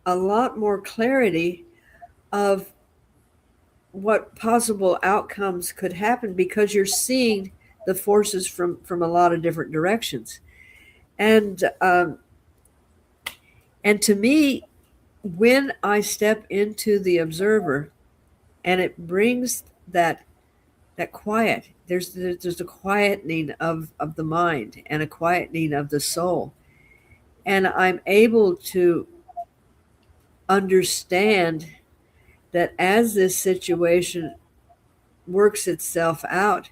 a lot more clarity of what possible outcomes could happen because you're seeing the forces from a lot of different directions. And um, and to me, when I step into the observer and it brings that quiet, there's a quietening of the mind and a quietening of the soul, and I'm able to understand that as this situation works itself out,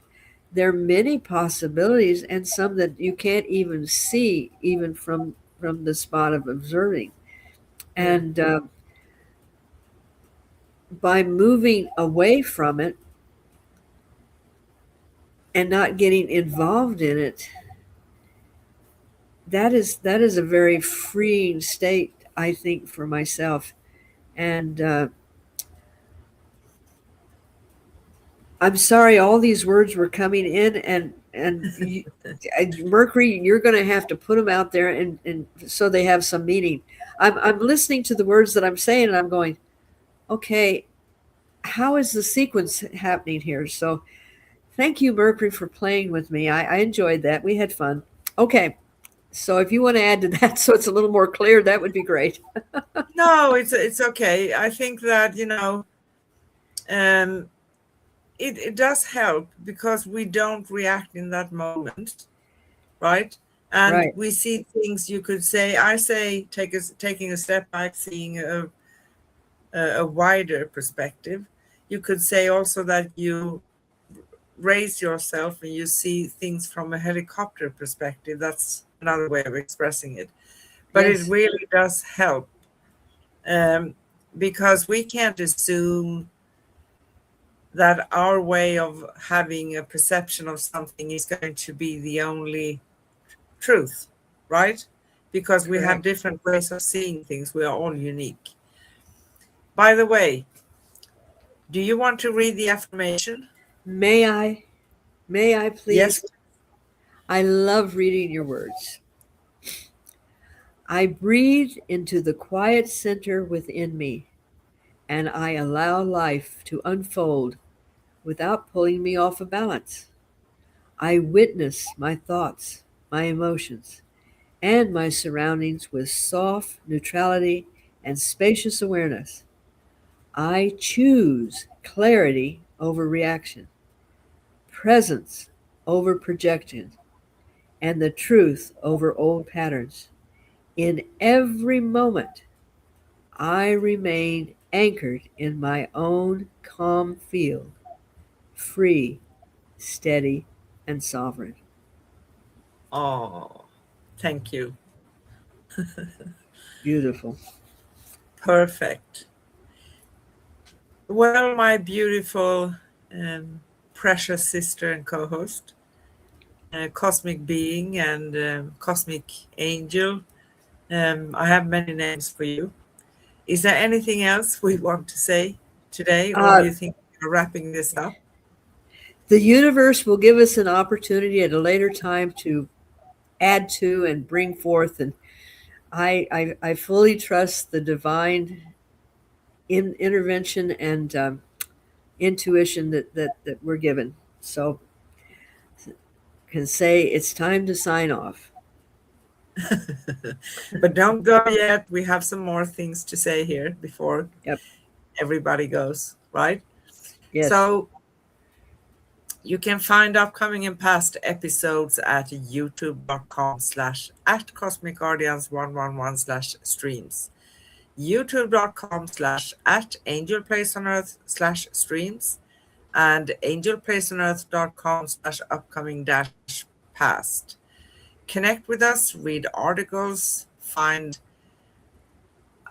there are many possibilities and some that you can't even see even from the spot of observing. Yeah. And by moving away from it and not getting involved in it, that is a very freeing state, I think, for myself. And I'm sorry, all these words were coming in, and Mercury, you're going to have to put them out there, and so they have some meaning. I'm listening to the words that I'm saying, and I'm going, okay, how is the sequence happening here? So thank you, Mercury, for playing with me. I enjoyed that. We had fun. Okay, so if you want to add to that, so it's a little more clear, that would be great. No, it's okay. I think that, um, it does help because we don't react in that moment, right? And Right. we see things, you could say, I say, taking a step back, seeing a wider perspective. You could say also that you raise yourself and you see things from a helicopter perspective. That's another way of expressing it. But it Yes. really does help, um, because we can't assume that our way of having a perception of something is going to be the only truth, right? Because we have Correct. different ways of seeing things. We are all unique. By the way, do you want to read the affirmation? May I? May I Yes. please? I love reading your words. I breathe into the quiet center within me, and I allow life to unfold without pulling me off a balance. I witness my thoughts, my emotions, and my surroundings with soft neutrality and spacious awareness. I choose clarity over reaction, presence over projection, and the truth over old patterns. In every moment, I remain anchored in my own calm field, free, steady, and sovereign. Oh, thank you. Beautiful. Perfect. Well, my beautiful, precious sister and co host, cosmic being and cosmic angel, I have many names for you. Is there anything else we want to say today, or do Uh, you think we're wrapping this up? the universe will give us an opportunity at a later time to add to and bring forth, and I fully trust the divine intervention and intuition that we're given. So can say it's time to sign off. But don't go yet. We have some more things to say here before Yep. everybody goes, right? Yes. So you can find upcoming and past episodes at youtube.com/ at Cosmic Guardians 111 slash streams. youtube.com/ at Angel Place on Earth slash streams, and angelplaceonearth.com slash upcoming dash past. Connect with us, read articles, find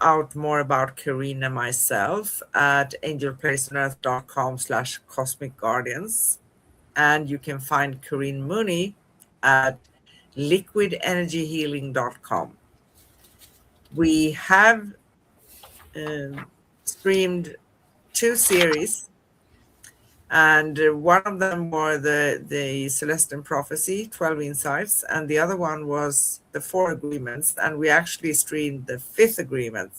out more about Karina and myself at angelplaceonearth.com slash cosmic guardians. And you can find Corinne Mooney at liquidenergyhealing.com. We have streamed 2 series, and one of them were the Celestial Prophecy, 12 Insights, and the other one was the 4 Agreements, and we actually streamed the 5th Agreement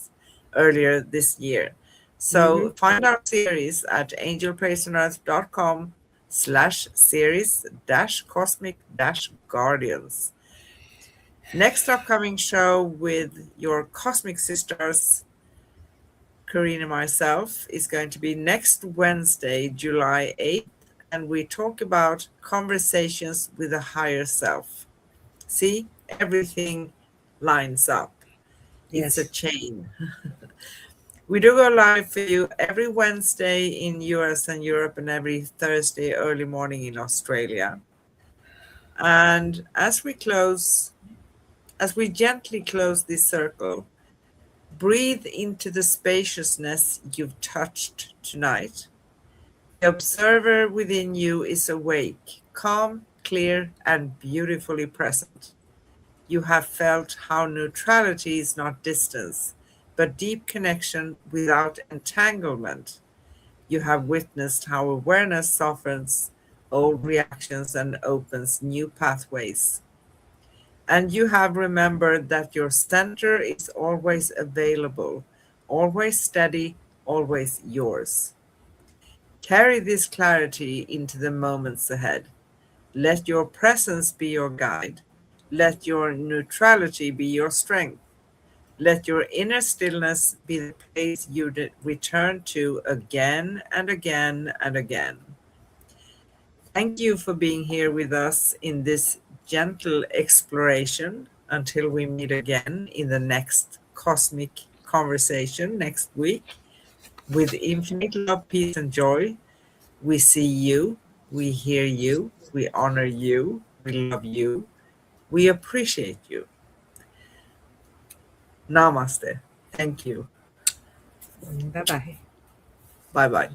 earlier this year. Hmm. So find our series at angelplaceonearth.com /series cosmic guardians. Next upcoming show with your cosmic sisters, Karina and myself, is going to be next Wednesday, July 8th, and we talk about conversations with the higher self. See, everything lines up. It's a Yes. chain. We do go live for you every Wednesday in US and Europe, and every Thursday early morning in Australia. And as we gently close this circle, breathe into the spaciousness you've touched tonight. The observer within you is awake, calm, clear, and beautifully present. You have felt how neutrality is not distance, but deep connection without entanglement. You have witnessed how awareness softens old reactions and opens new pathways. And you have remembered that your center is always available, always steady, always yours. Carry this clarity into the moments ahead. Let your presence be your guide. Let your neutrality be your strength. Let your inner stillness be the place you return to again and again and again. Thank you for being here with us in this gentle exploration until we meet again in the next cosmic conversation next week. With infinite love, peace, and joy, we see you, we hear you, we honor you, we love you, we appreciate you. Namaste. Thank you. Bye bye. Bye bye.